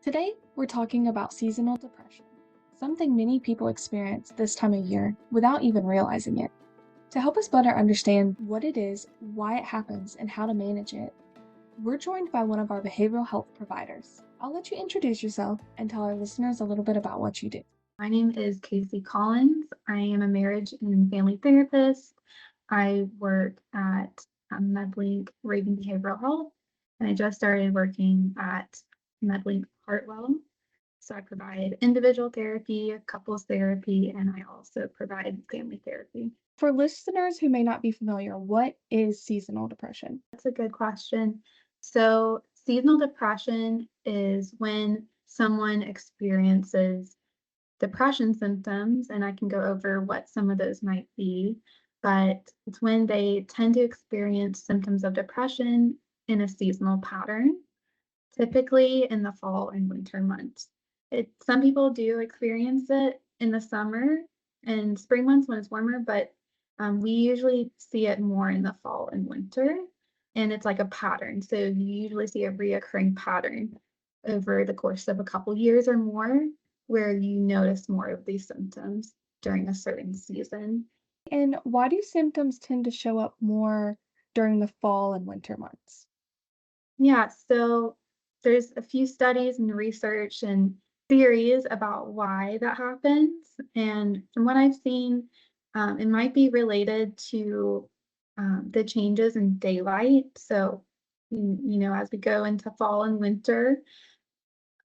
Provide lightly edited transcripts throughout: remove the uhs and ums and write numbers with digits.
Today, we're talking about seasonal depression, something many people experience this time of year without even realizing it. To help us better understand what it is, why it happens, and how to manage it, we're joined by one of our behavioral health providers. I'll let you introduce yourself and tell our listeners a little bit about what you do. My name is Cayce Collins. I am a marriage and family therapist. I work at MedLink Behavioral Health, and I just started working at MedLink Hartwell. So I provide individual therapy, couples therapy, and I also provide family therapy. For listeners who may not be familiar, what is seasonal depression? That's a good question. So seasonal depression is when someone experiences depression symptoms, and I can go over what some of those might be, but it's when they tend to experience symptoms of depression in a seasonal pattern, typically in the fall and winter months. Some people do experience it in the summer and spring months when it's warmer, but we usually see it more in the fall and winter, and it's like a pattern. So you usually see a reoccurring pattern over the course of a couple years or more, where you notice more of these symptoms during a certain season. And why do symptoms tend to show up more during the fall and winter months? Yeah, so there's a few studies and research and theories about why that happens. And from what I've seen, it might be related to the changes in daylight. So, as we go into fall and winter,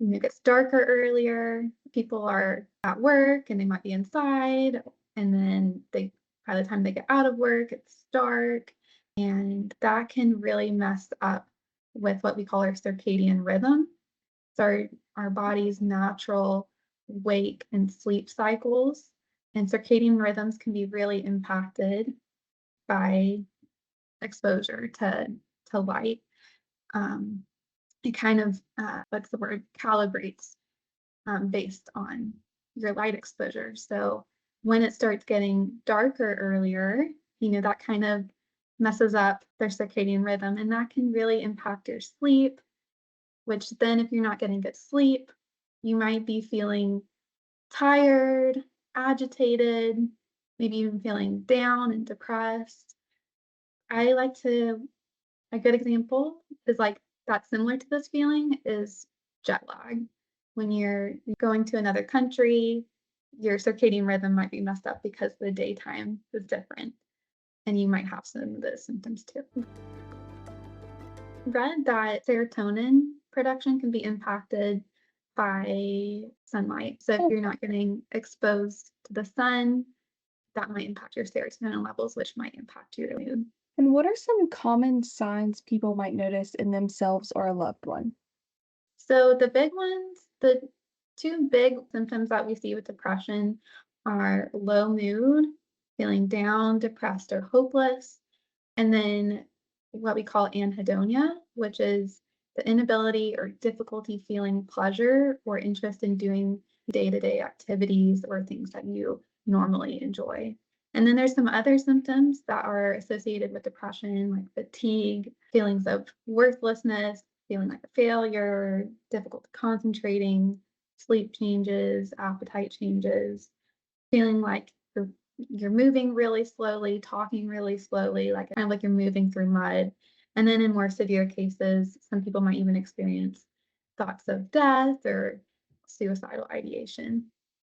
it gets darker earlier. People are at work and they might be inside, and then by the time they get out of work, it's dark, and that can really mess up with what we call our circadian rhythm. So our body's natural wake and sleep cycles, and circadian rhythms can be really impacted by exposure to light. Um, it kind of calibrates based on your light exposure. So when it starts getting darker earlier, that kind of messes up their circadian rhythm, and that can really impact your sleep, which then if you're not getting good sleep, you might be feeling tired, agitated, maybe even feeling down and depressed. A good example is like that's similar to this feeling is jet lag. When you're going to another country, your circadian rhythm might be messed up because the daytime is different, and you might have some of those symptoms too. Read that serotonin production can be impacted by sunlight. So if you're not getting exposed to the sun, that might impact your serotonin levels, which might impact your mood. And what are some common signs people might notice in themselves or a loved one? So the two big symptoms that we see with depression are low mood, feeling down, depressed, or hopeless, and then what we call anhedonia, which is the inability or difficulty feeling pleasure or interest in doing day-to-day activities or things that you normally enjoy. And then there's some other symptoms that are associated with depression, like fatigue, feelings of worthlessness, feeling like a failure, difficulty concentrating, sleep changes, appetite changes, feeling like you're moving really slowly, talking really slowly, like kind of like you're moving through mud. And then in more severe cases, some people might even experience thoughts of death or suicidal ideation.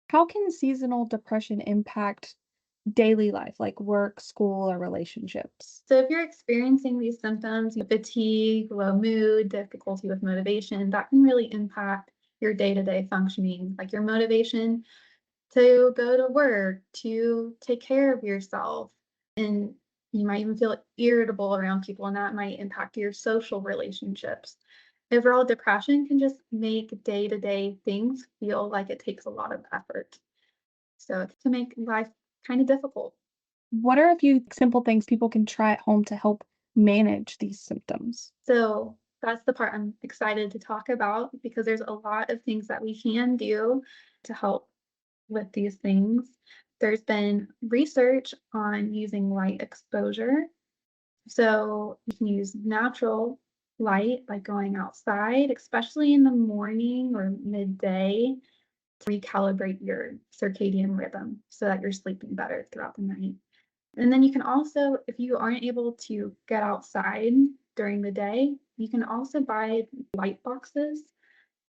How can seasonal depression impact daily life, like work, school, or relationships? So if you're experiencing these symptoms, fatigue, low mood, difficulty with motivation, that can really impact your day-to-day functioning, like your motivation to go to work, to take care of yourself. And you might even feel irritable around people, and that might impact your social relationships. Overall, depression can just make day-to-day things feel like it takes a lot of effort. So it can make life kind of difficult. What are a few simple things people can try at home to help manage these symptoms? So that's the part I'm excited to talk about because there's a lot of things that we can do to help with these things. There's been research on using light exposure. So you can use natural light, like going outside, especially in the morning or midday, to recalibrate your circadian rhythm so that you're sleeping better throughout the night. And then you can also, if you aren't able to get outside during the day, you can also buy light boxes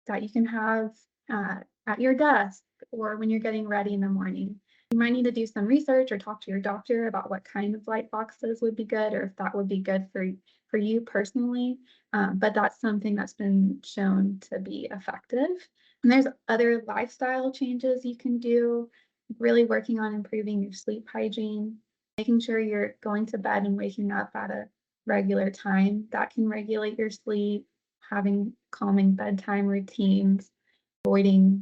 that you can have at your desk or when you're getting ready in the morning. You might need to do some research or talk to your doctor about what kind of light boxes would be good or if that would be good for you personally. But that's something that's been shown to be effective. And there's other lifestyle changes you can do, really working on improving your sleep hygiene, making sure you're going to bed and waking up at a regular time. That can regulate your sleep, having calming bedtime routines, avoiding,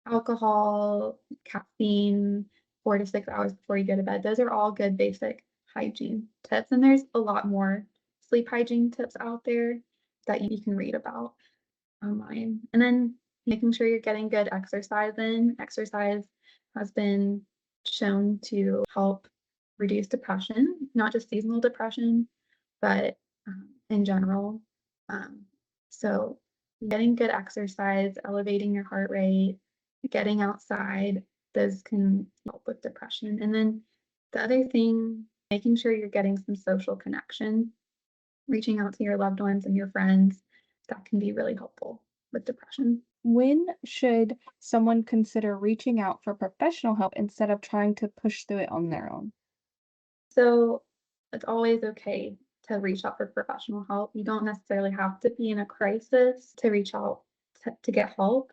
alcohol, caffeine 4 to 6 hours before you go to bed. Those are all good basic hygiene tips, and there's a lot more sleep hygiene tips out there that you can read about online. And then making sure you're getting good exercise in. Exercise has been shown to help reduce depression, not just seasonal depression, but in general. Um, so getting good exercise, elevating your heart rate, getting outside, those can help with depression. And then the other thing, making sure you're getting some social connection, reaching out to your loved ones and your friends, that can be really helpful with depression. When should someone consider reaching out for professional help instead of trying to push through it on their own? So it's always okay to reach out for professional help. You don't necessarily have to be in a crisis to reach out to get help.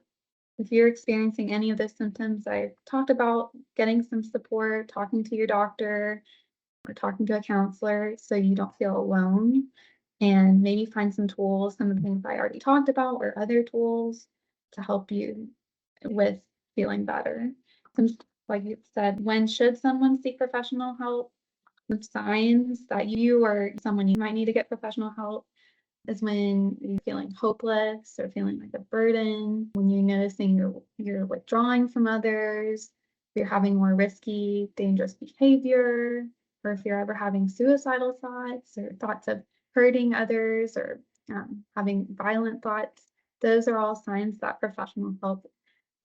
If you're experiencing any of the symptoms I talked about, getting some support, talking to your doctor, or talking to a counselor so you don't feel alone, and maybe find some tools, some of the things I already talked about, or other tools to help you with feeling better. Some, like you said, when should someone seek professional help? Some signs that you or someone you might need to get professional help is when you're feeling hopeless or feeling like a burden, when you're noticing you're withdrawing from others, you're having more risky, dangerous behavior, or if you're ever having suicidal thoughts or thoughts of hurting others or having violent thoughts, those are all signs that professional help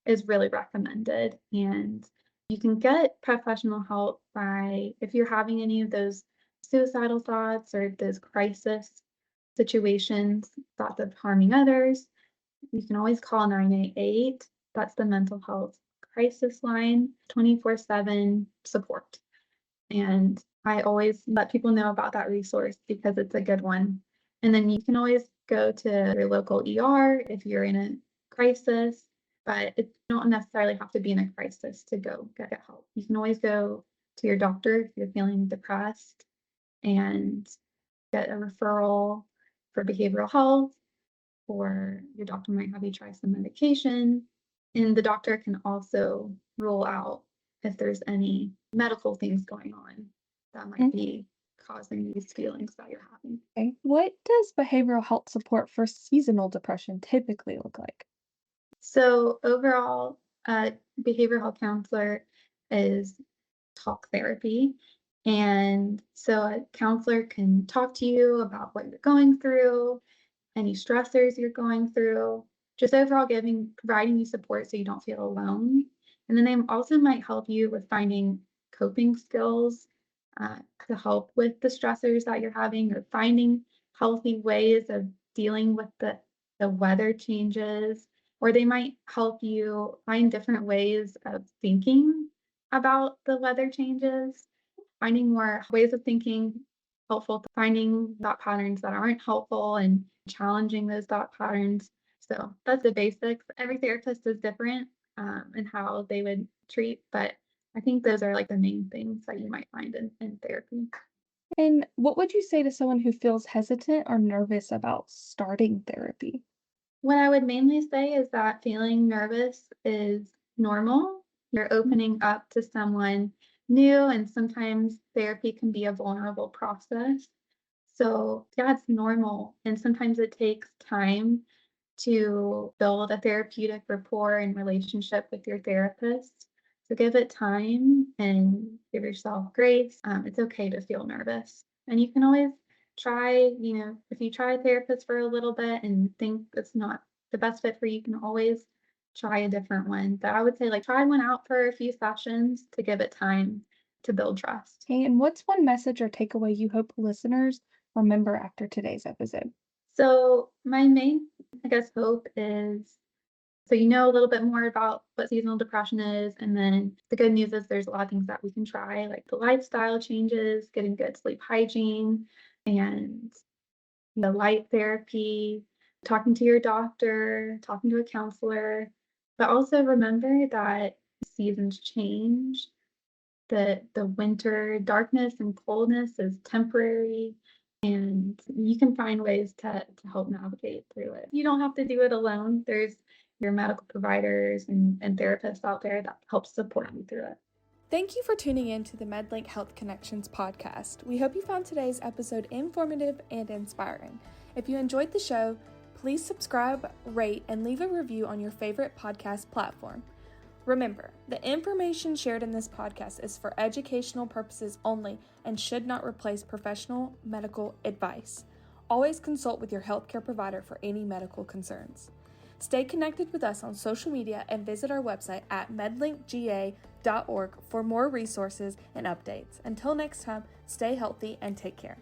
is really recommended. And you can get professional help by, if you're having any of those suicidal thoughts or those crisis situations, thoughts of harming others, you can always call 988. That's the mental health crisis line, 24/7 support. And I always let people know about that resource because it's a good one. And then you can always go to your local ER if you're in a crisis, but you don't necessarily have to be in a crisis to go get help. You can always go to your doctor if you're feeling depressed and get a referral for behavioral health, or your doctor might have you try some medication. And the doctor can also rule out if there's any medical things going on that might be causing these feelings that you're having. Okay. What does behavioral health support for seasonal depression typically look like? So overall, behavioral health counselor is talk therapy. And so a counselor can talk to you about what you're going through, any stressors you're going through, just overall providing you support so you don't feel alone. And then they also might help you with finding coping skills uh, to help with the stressors that you're having or finding healthy ways of dealing with the weather changes, or they might help you find different ways of thinking about the weather changes, finding more ways of thinking helpful, finding thought patterns that aren't helpful and challenging those thought patterns. So that's the basics. Every therapist is different in how they would treat, but I think those are like the main things that you might find in therapy. And what would you say to someone who feels hesitant or nervous about starting therapy? What I would mainly say is that feeling nervous is normal. You're opening up to someone new, and sometimes therapy can be a vulnerable process. So, yeah, it's normal. And sometimes it takes time to build a therapeutic rapport and relationship with your therapist. So, give it time and give yourself grace. It's okay to feel nervous. And you can always if you try a therapist for a little bit and think it's not the best fit for you, you can always try a different one. But I would say, like, try one out for a few sessions to give it time to build trust. Hey, and what's one message or takeaway you hope listeners remember after today's episode? So my main, I guess, hope is so you know a little bit more about what seasonal depression is, and then the good news is there's a lot of things that we can try, like the lifestyle changes, getting good sleep hygiene, and the light therapy, talking to your doctor, talking to a counselor. But also remember that seasons change, that the winter darkness and coldness is temporary, and you can find ways to help navigate through it. You don't have to do it alone. There's your medical providers and therapists out there that help support you through it. Thank you for tuning in to the MedLink Health Connections Podcast. We hope you found today's episode informative and inspiring. If you enjoyed the show, please subscribe, rate, and leave a review on your favorite podcast platform. Remember, the information shared in this podcast is for educational purposes only and should not replace professional medical advice. Always consult with your healthcare provider for any medical concerns. Stay connected with us on social media and visit our website at medlinkga.org for more resources and updates. Until next time, stay healthy and take care.